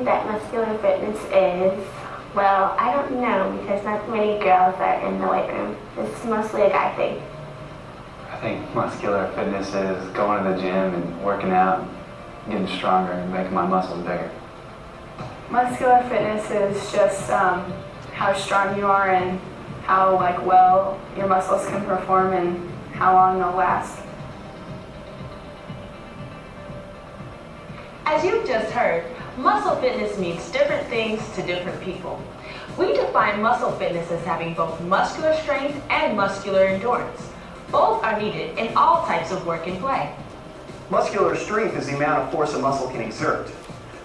think that muscular fitness is? Well, I don't know because not many girls are in the weight room. It's mostly a guy thing. I think muscular fitness is going to the gym and working out, getting stronger and making my muscles bigger. Muscular fitness is just how strong you are and how well your muscles can perform and how long they'll last. As you've just heard, muscle fitness means different things to different people. We define muscle fitness as having both muscular strength and muscular endurance. Both are needed in all types of work and play. Muscular strength is the amount of force a muscle can exert.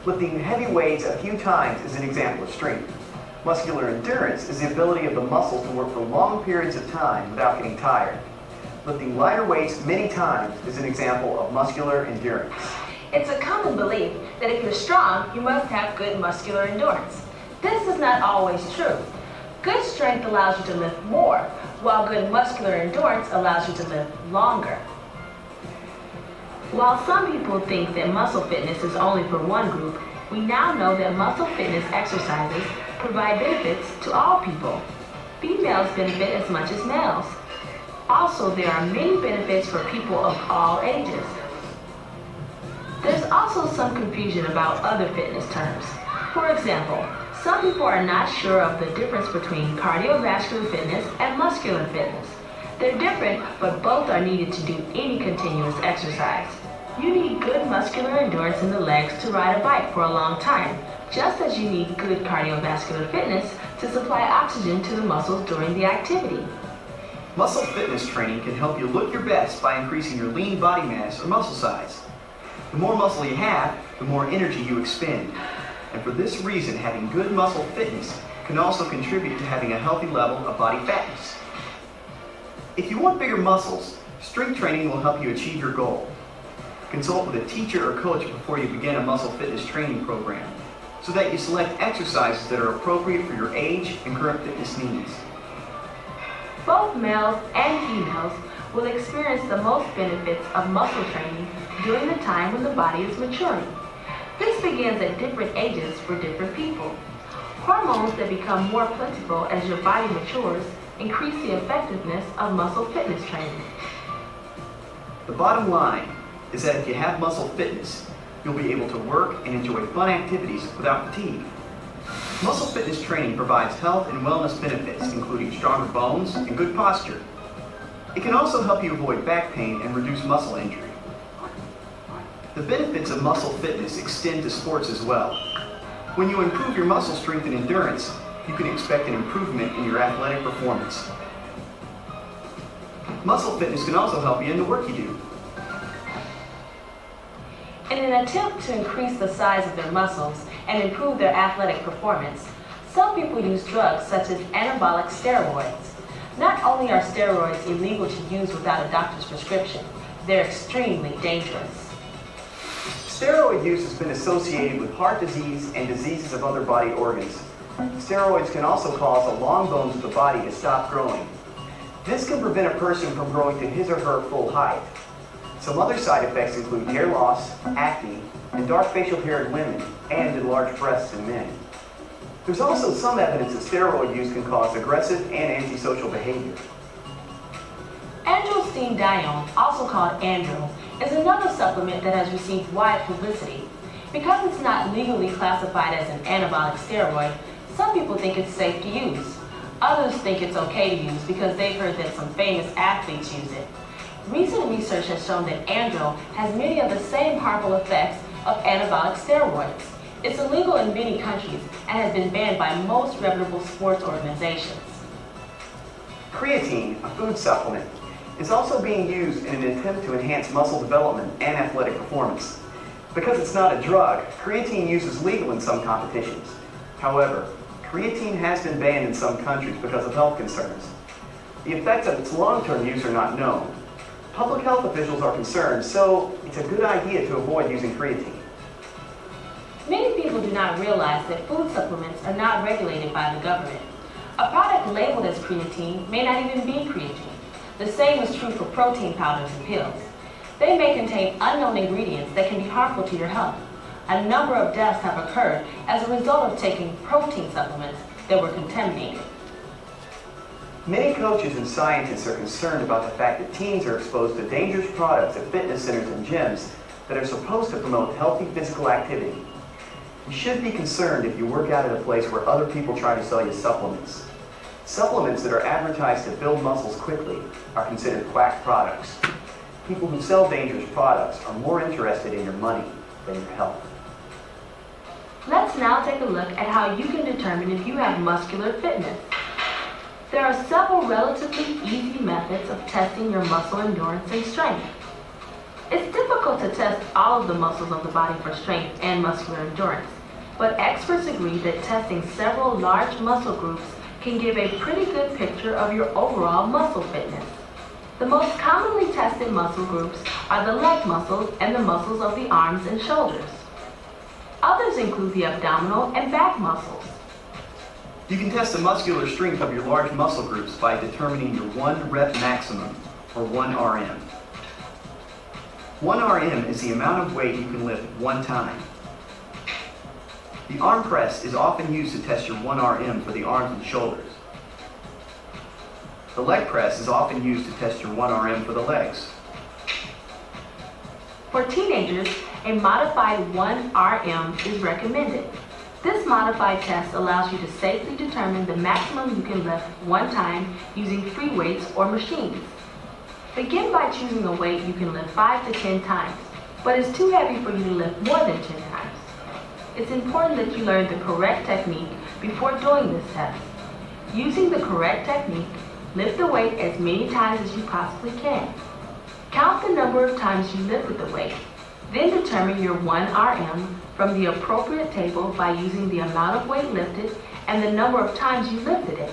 Lifting heavy weights a few times is an example of strength. Muscular endurance is the ability of the muscle to work for long periods of time without getting tired. Lifting lighter weights many times is an example of muscular endurance. It's a common belief that if you're strong, you must have good muscular endurance. This is not always true. Good strength allows you to lift more, while good muscular endurance allows you to lift longer. While some people think that muscle fitness is only for one group, we now know that muscle fitness exercises provide benefits to all people. Females benefit as much as males. Also, there are many benefits for people of all ages. There's also some confusion about other fitness terms. For example, some people are not sure of the difference between cardiovascular fitness and muscular fitness. They're different, but both are needed to do any continuous exercise. You need good muscular endurance in the legs to ride a bike for a long time, just as you need good cardiovascular fitness to supply oxygen to the muscles during the activity. Muscle fitness training can help you look your best by increasing your lean body mass or muscle size. The more muscle you have, the more energy you expend. And for this reason, having good muscle fitness can also contribute to having a healthy level of body fatness. If you want bigger muscles, strength training will help you achieve your goal. Consult with a teacher or coach before you begin a muscle fitness training program, so that you select exercises that are appropriate for your age and current fitness needs. Both males and females will experience the most benefits of muscle training during the time when the body is maturing. This begins at different ages for different people. Hormones that become more plentiful as your body matures increase the effectiveness of muscle fitness training. The bottom line is that if you have muscle fitness, you'll be able to work and enjoy fun activities without fatigue. Muscle fitness training provides health and wellness benefits, including stronger bones and good posture. It can also help you avoid back pain and reduce muscle injury. The benefits of muscle fitness extend to sports as well. When you improve your muscle strength and endurance, you can expect an improvement in your athletic performance. Muscle fitness can also help you in the work you do. In an attempt to increase the size of their muscles and improve their athletic performance, some people use drugs such as anabolic steroids. Not only are steroids illegal to use without a doctor's prescription, they're extremely dangerous. Steroid use has been associated with heart disease and diseases of other body organs. Steroids can also cause the long bones of the body to stop growing. This can prevent a person from growing to his or her full height. Some other side effects include hair loss, acne, and dark facial hair in women, and enlarged breasts in men. There's also some evidence that steroid use can cause aggressive and antisocial behavior. Androstenedione, also called Andro, is another supplement that has received wide publicity. Because it's not legally classified as an anabolic steroid, some people think it's safe to use. Others think it's okay to use because they've heard that some famous athletes use it. Recent research has shown that Andro has many of the same harmful effects of anabolic steroids. It's illegal in many countries and has been banned by most reputable sports organizations. Creatine, a food supplement, is also being used in an attempt to enhance muscle development and athletic performance. Because it's not a drug, creatine use is legal in some competitions. However, creatine has been banned in some countries because of health concerns. The effects of its long-term use are not known. Public health officials are concerned, so it's a good idea to avoid using creatine. Many people do not realize that food supplements are not regulated by the government. A product labeled as creatine may not even be creatine. The same is true for protein powders and pills. They may contain unknown ingredients that can be harmful to your health. A number of deaths have occurred as a result of taking protein supplements that were contaminated. Many coaches and scientists are concerned about the fact that teens are exposed to dangerous products at fitness centers and gyms that are supposed to promote healthy physical activity. You should be concerned if you work out at a place where other people try to sell you supplements. Supplements that are advertised to build muscles quickly are considered quack products. People who sell dangerous products are more interested in your money than your health. Let's now take a look at how you can determine if you have muscular fitness. There are several relatively easy methods of testing your muscle endurance and strength. It's difficult to test all of the muscles of the body for strength and muscular endurance, but experts agree that testing several large muscle groups can give a pretty good picture of your overall muscle fitness. The most commonly tested muscle groups are the leg muscles and the muscles of the arms and shoulders. Others include the abdominal and back muscles. You can test the muscular strength of your large muscle groups by determining your 1 rep maximum, or 1 RM. 1 RM is the amount of weight you can lift one time. The arm press is often used to test your 1 RM for the arms and shoulders. The leg press is often used to test your 1 RM for the legs. For teenagers, a modified 1 RM is recommended. This modified test allows you to safely determine the maximum you can lift one time using free weights or machines. Begin by choosing a weight you can lift 5 to 10 times, but is too heavy for you to lift more than 10 times. It's important that you learn the correct technique before doing this test. Using the correct technique, lift the weight as many times as you possibly can. Count the number of times you lifted the weight. Then determine your 1 RM from the appropriate table by using the amount of weight lifted and the number of times you lifted it.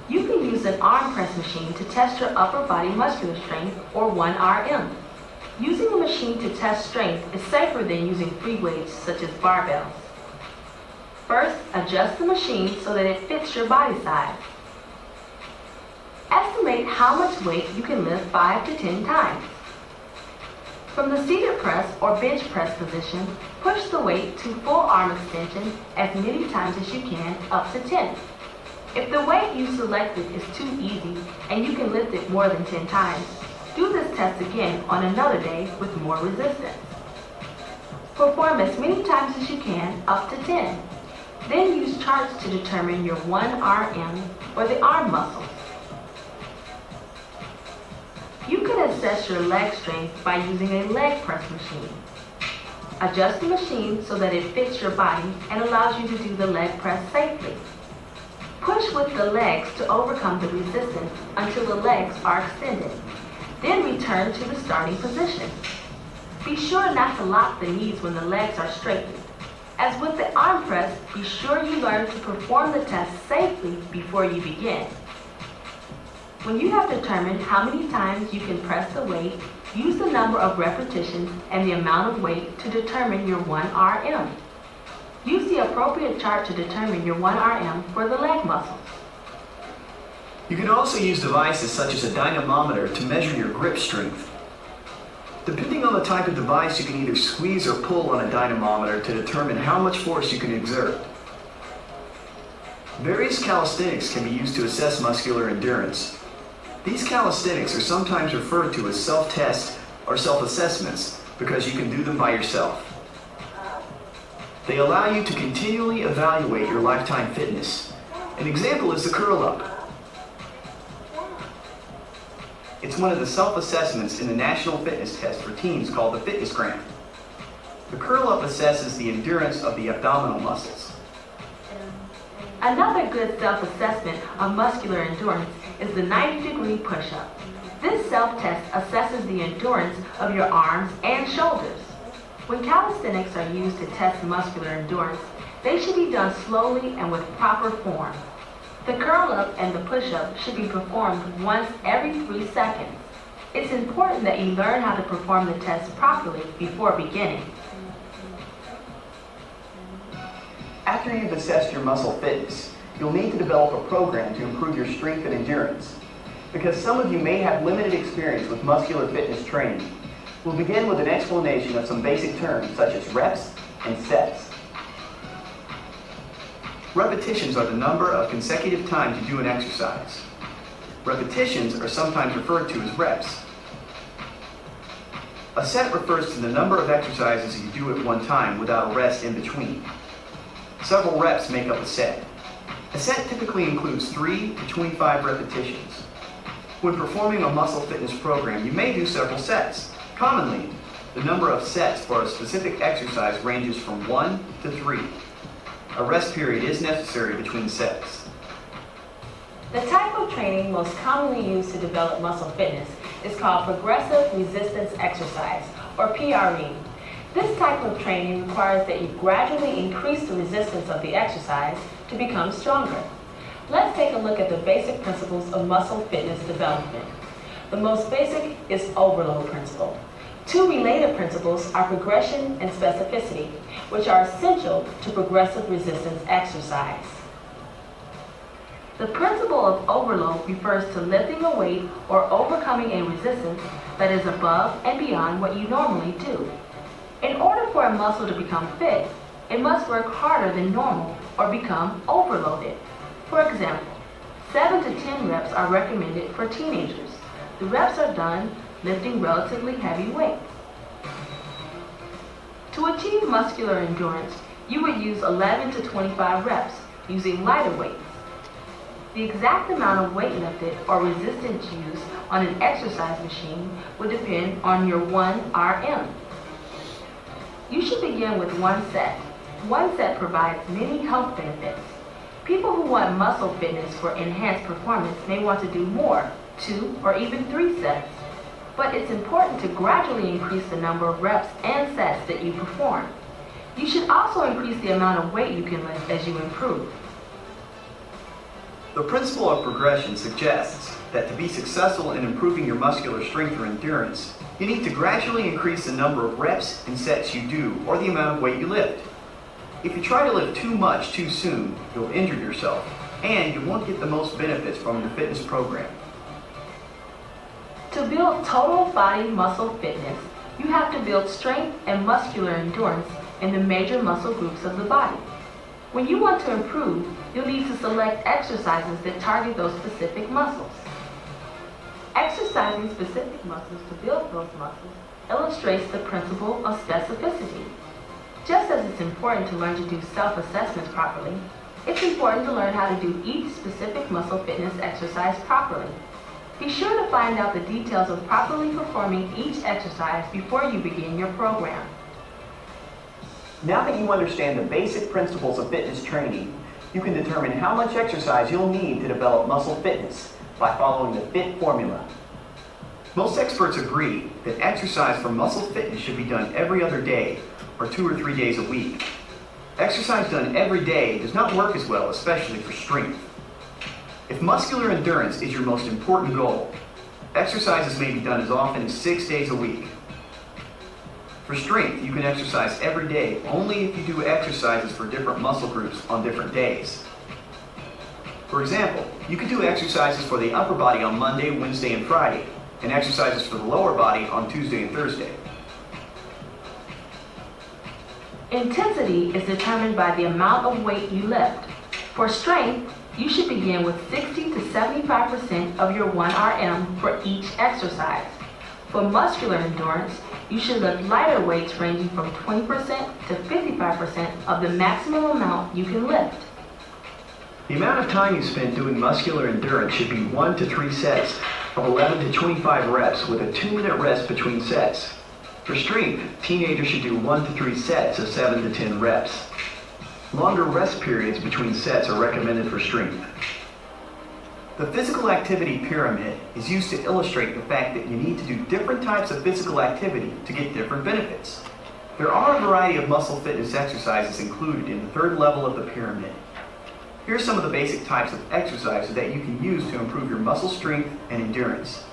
You can use an arm press machine to test your upper body muscular strength, or 1 RM. Using a machine to test strength is safer than using free weights such as barbells. First, adjust the machine so that it fits your body size. Estimate how much weight you can lift 5 to 10 times. From the seated press or bench press position, push the weight to full arm extension as many times as you can, up to 10. If the weight you selected is too easy and you can lift it more than 10 times, do this test again on another day with more resistance. Perform as many times as you can, up to 10. Then use charts to determine your 1 RM or the arm muscles. You can assess your leg strength by using a leg press machine. Adjust the machine so that it fits your body and allows you to do the leg press safely. Push with the legs to overcome the resistance until the legs are extended. Then return to the starting position. Be sure not to lock the knees when the legs are straightened. As with the arm press, be sure you learn to perform the test safely before you begin. When you have determined how many times you can press the weight, use the number of repetitions and the amount of weight to determine your 1 RM. Use the appropriate chart to determine your 1 RM for the leg muscles. You can also use devices such as a dynamometer to measure your grip strength. Depending on the type of device, you can either squeeze or pull on a dynamometer to determine how much force you can exert. Various calisthenics can be used to assess muscular endurance. These calisthenics are sometimes referred to as self-tests or self-assessments because you can do them by yourself. They allow you to continually evaluate your lifetime fitness. An example is the curl-up. It's one of the self-assessments in the National Fitness Test for teens called the Fitnessgram. The curl-up assesses the endurance of the abdominal muscles. Another good self-assessment of muscular endurance is the 90-degree push-up. This self-test assesses the endurance of your arms and shoulders. When calisthenics are used to test muscular endurance, they should be done slowly and with proper form. The curl-up and the push-up should be performed once every 3 seconds. It's important that you learn how to perform the test properly before beginning. After you've assessed your muscle fitness, you'll need to develop a program to improve your strength and endurance. Because some of you may have limited experience with muscular fitness training, we'll begin with an explanation of some basic terms such as reps, and sets. Repetitions are the number of consecutive times you do an exercise. Repetitions are sometimes referred to as reps. A set refers to the number of exercises you do at one time without a rest in between. Several reps make up a set. A set typically includes 3 to 25 repetitions. When performing a muscle fitness program, you may do several sets. Commonly, the number of sets for a specific exercise ranges from 1 to 3. A rest period is necessary between sets. The type of training most commonly used to develop muscle fitness is called progressive resistance exercise, or PRE. This type of training requires that you gradually increase the resistance of the exercise to become stronger. Let's take a look at the basic principles of muscle fitness development. The most basic is overload principle. Two related principles are progression and specificity, which are essential to progressive resistance exercise. The principle of overload refers to lifting a weight or overcoming a resistance that is above and beyond what you normally do. In order for a muscle to become fit, it must work harder than normal or become overloaded. For example, 7 to 10 reps are recommended for teenagers. The reps are done lifting relatively heavy weights. To achieve muscular endurance, you would use 11 to 25 reps using lighter weights. The exact amount of weight lifted or resistance used on an exercise machine would depend on your 1 RM. You should begin with one set. One set provides many health benefits. People who want muscle fitness for enhanced performance may want to do more, 2 or even 3 sets. But it's important to gradually increase the number of reps and sets that you perform. You should also increase the amount of weight you can lift as you improve. The principle of progression suggests that to be successful in improving your muscular strength or endurance, you need to gradually increase the number of reps and sets you do or the amount of weight you lift. If you try to lift too much too soon, you'll injure yourself and you won't get the most benefits from your fitness program. To build total body muscle fitness, you have to build strength and muscular endurance in the major muscle groups of the body. When you want to improve, you'll need to select exercises that target those specific muscles. Exercising specific muscles to build those muscles illustrates the principle of specificity. Just as it's important to learn to do self-assessments properly, it's important to learn how to do each specific muscle fitness exercise properly. Be sure to find out the details of properly performing each exercise before you begin your program. Now that you understand the basic principles of fitness training, you can determine how much exercise you'll need to develop muscle fitness by following the FIT formula. Most experts agree that exercise for muscle fitness should be done every other day or 2 or 3 days a week. Exercise done every day does not work as well, especially for strength. If muscular endurance is your most important goal, exercises may be done as often as 6 days a week. For strength, you can exercise every day only if you do exercises for different muscle groups on different days. For example, you could do exercises for the upper body on Monday, Wednesday, and Friday, and exercises for the lower body on Tuesday and Thursday. Intensity is determined by the amount of weight you lift. For strength, you should begin with 60 to 75% of your 1 RM for each exercise. For muscular endurance, you should lift lighter weights ranging from 20% to 55% of the maximum amount you can lift. The amount of time you spend doing muscular endurance should be 1 to 3 sets of 11 to 25 reps with a 2-minute rest between sets. For strength, teenagers should do 1 to 3 sets of 7 to 10 reps. Longer rest periods between sets are recommended for strength. The physical activity pyramid is used to illustrate the fact that you need to do different types of physical activity to get different benefits. There are a variety of muscle fitness exercises included in the 3rd level of the pyramid. Here are some of the basic types of exercises that you can use to improve your muscle strength and endurance.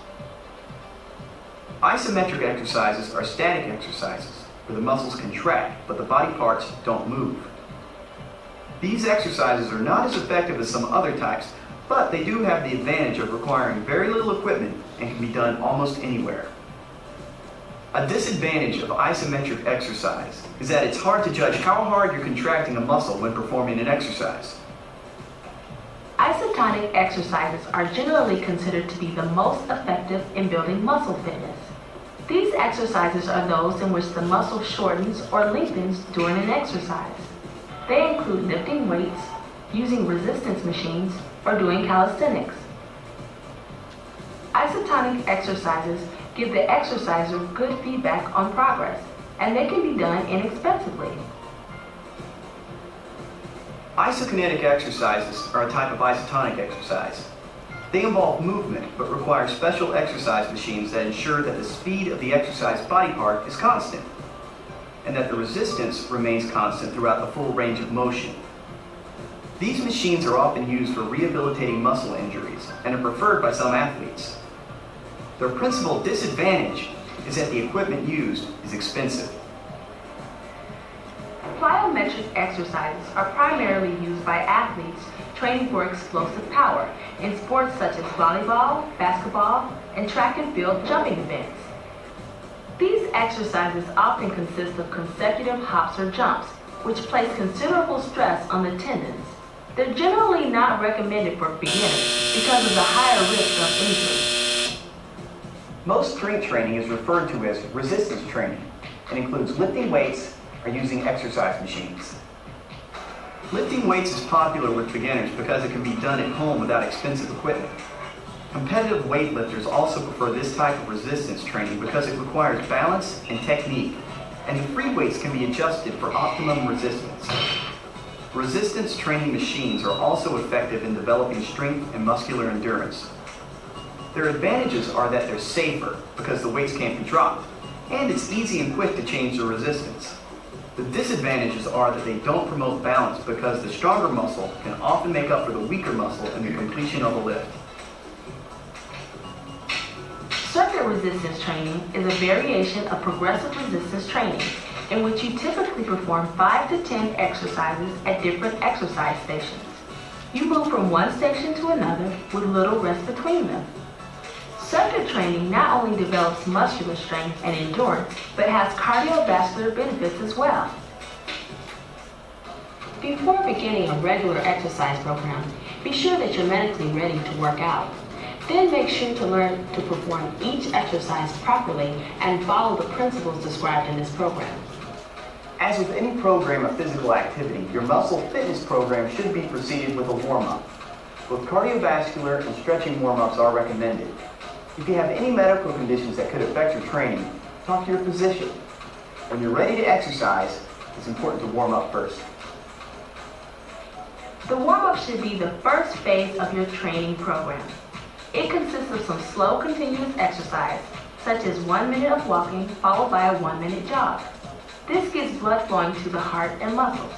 Isometric exercises are static exercises where the muscles contract but the body parts don't move. These exercises are not as effective as some other types, but they do have the advantage of requiring very little equipment and can be done almost anywhere. A disadvantage of isometric exercise is that it's hard to judge how hard you're contracting a muscle when performing an exercise. Isotonic exercises are generally considered to be the most effective in building muscle fitness. These exercises are those in which the muscle shortens or lengthens during an exercise. They include lifting weights, using resistance machines, or doing calisthenics. Isotonic exercises give the exerciser good feedback on progress, and they can be done inexpensively. Isokinetic exercises are a type of isotonic exercise. They involve movement but require special exercise machines that ensure that the speed of the exercise body part is constant and that the resistance remains constant throughout the full range of motion. These machines are often used for rehabilitating muscle injuries and are preferred by some athletes. Their principal disadvantage is that the equipment used is expensive. Plyometric exercises are primarily used by athletes training for explosive power in sports such as volleyball, basketball, and track and field jumping events. These exercises often consist of consecutive hops or jumps, which place considerable stress on the tendons. They're generally not recommended for beginners because of the higher risk of injury. Most strength training is referred to as resistance training and includes lifting weights or using exercise machines. Lifting weights is popular with beginners because it can be done at home without expensive equipment. Competitive weightlifters also prefer this type of resistance training because it requires balance and technique, and the free weights can be adjusted for optimum resistance. Resistance training machines are also effective in developing strength and muscular endurance. Their advantages are that they're safer because the weights can't be dropped, and it's easy and quick to change the resistance. The disadvantages are that they don't promote balance because the stronger muscle can often make up for the weaker muscle in the completion of a lift. Circuit resistance training is a variation of progressive resistance training in which you typically perform 5 to 10 exercises at different exercise stations. You move from one station to another with little rest between them. Circuit training not only develops muscular strength and endurance, but has cardiovascular benefits as well. Before beginning a regular exercise program, be sure that you're medically ready to work out. Then make sure to learn to perform each exercise properly and follow the principles described in this program. As with any program of physical activity, your muscle fitness program should be preceded with a warm-up. Both cardiovascular and stretching warm-ups are recommended. If you have any medical conditions that could affect your training, talk to your physician. When you're ready to exercise, it's important to warm up first. The warm-up should be the first phase of your training program. It consists of some slow, continuous exercise, such as 1 minute of walking followed by a 1-minute jog. This gets blood flowing to the heart and muscles.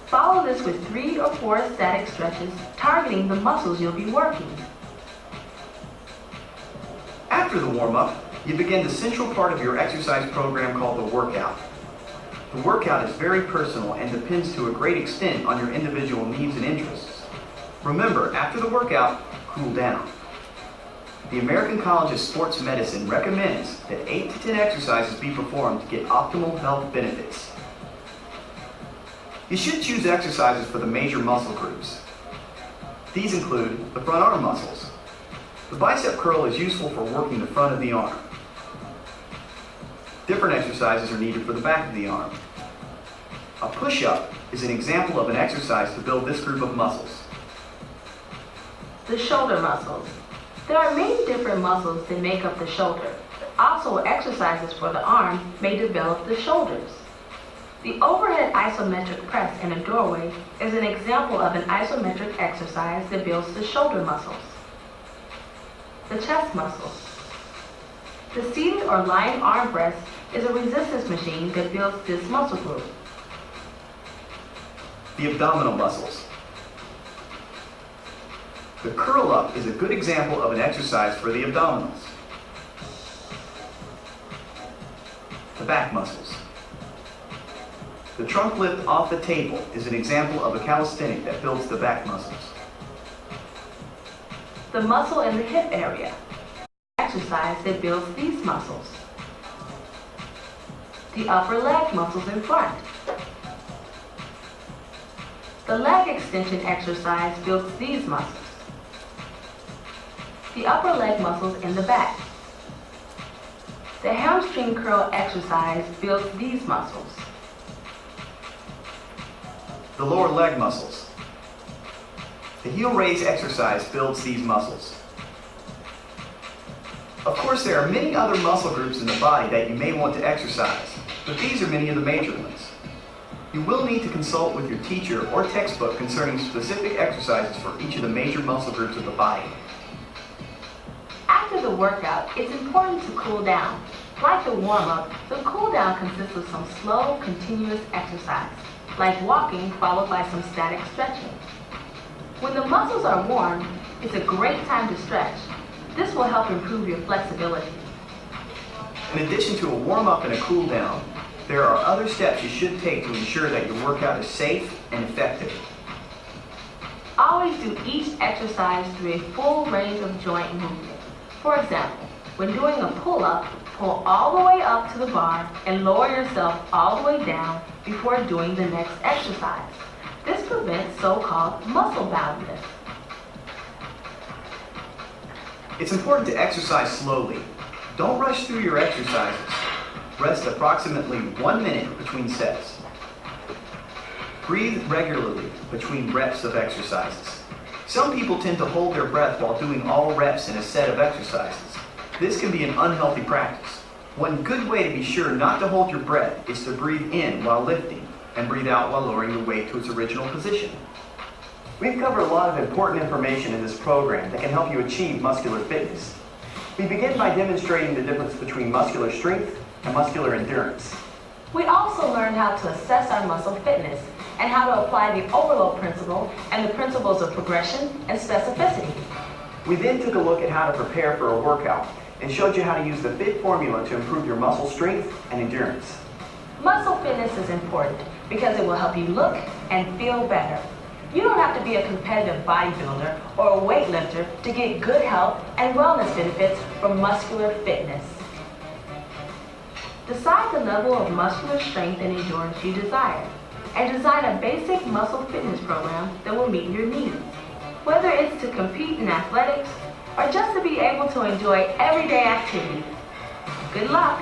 Follow this with 3 or 4 static stretches, targeting the muscles you'll be working. After the warm-up, you begin the central part of your exercise program called the workout. The workout is very personal and depends to a great extent on your individual needs and interests. Remember, after the workout, cool down. The American College of Sports Medicine recommends that 8 to 10 exercises be performed to get optimal health benefits. You should choose exercises for the major muscle groups. These include the front arm muscles. The bicep curl is useful for working the front of the arm. Different exercises are needed for the back of the arm. A push-up is an example of an exercise to build this group of muscles. The shoulder muscles. There are many different muscles that make up the shoulder. Also, exercises for the arm may develop the shoulders. The overhead isometric press in a doorway is an example of an isometric exercise that builds the shoulder muscles. The chest muscles. The seated or lying arm press is a resistance machine that builds this muscle group. The abdominal muscles. The curl up is a good example of an exercise for the abdominals. The back muscles. The trunk lift off the table is an example of a calisthenic that builds the back muscles. The muscle in the hip area. Exercise that builds these muscles. the upper leg muscles in front. The leg extension exercise builds these muscles. The upper leg muscles in the back. The hamstring curl exercise builds these muscles. The lower leg muscles. The heel raise exercise builds these muscles. Of course, there are many other muscle groups in the body that you may want to exercise, but these are many of the major ones. You will need to consult with your teacher or textbook concerning specific exercises for each of the major muscle groups of the body. After the workout, it's important to cool down. Like the warm-up, the cool-down consists of some slow, continuous exercise, like walking followed by some static stretching. When the muscles are warm, it's a great time to stretch. This will help improve your flexibility. In addition to a warm-up and a cool-down, there are other steps you should take to ensure that your workout is safe and effective. Always do each exercise through a full range of joint movement. For example, when doing a pull-up, pull all the way up to the bar and lower yourself all the way down before doing the next exercise. This prevents so-called muscle boundness. It's important to exercise slowly. Don't rush through your exercises. Rest approximately 1 minute between sets. Breathe regularly between reps of exercises. Some people tend to hold their breath while doing all reps in a set of exercises. This can be an unhealthy practice. One good way to be sure not to hold your breath is to breathe in while lifting and breathe out while lowering the weight to its original position. We've covered a lot of important information in this program that can help you achieve muscular fitness. We begin by demonstrating the difference between muscular strength and muscular endurance. We also learned how to assess our muscle fitness and how to apply the overload principle and the principles of progression and specificity. We then took a look at how to prepare for a workout and showed you how to use the FIT formula to improve your muscle strength and endurance. Muscle fitness is important because it will help you look and feel better. You don't have to be a competitive bodybuilder or a weightlifter to get good health and wellness benefits from muscular fitness. Decide the level of muscular strength and endurance you desire, and design a basic muscle fitness program that will meet your needs. Whether it's to compete in athletics or just to be able to enjoy everyday activities. Good luck!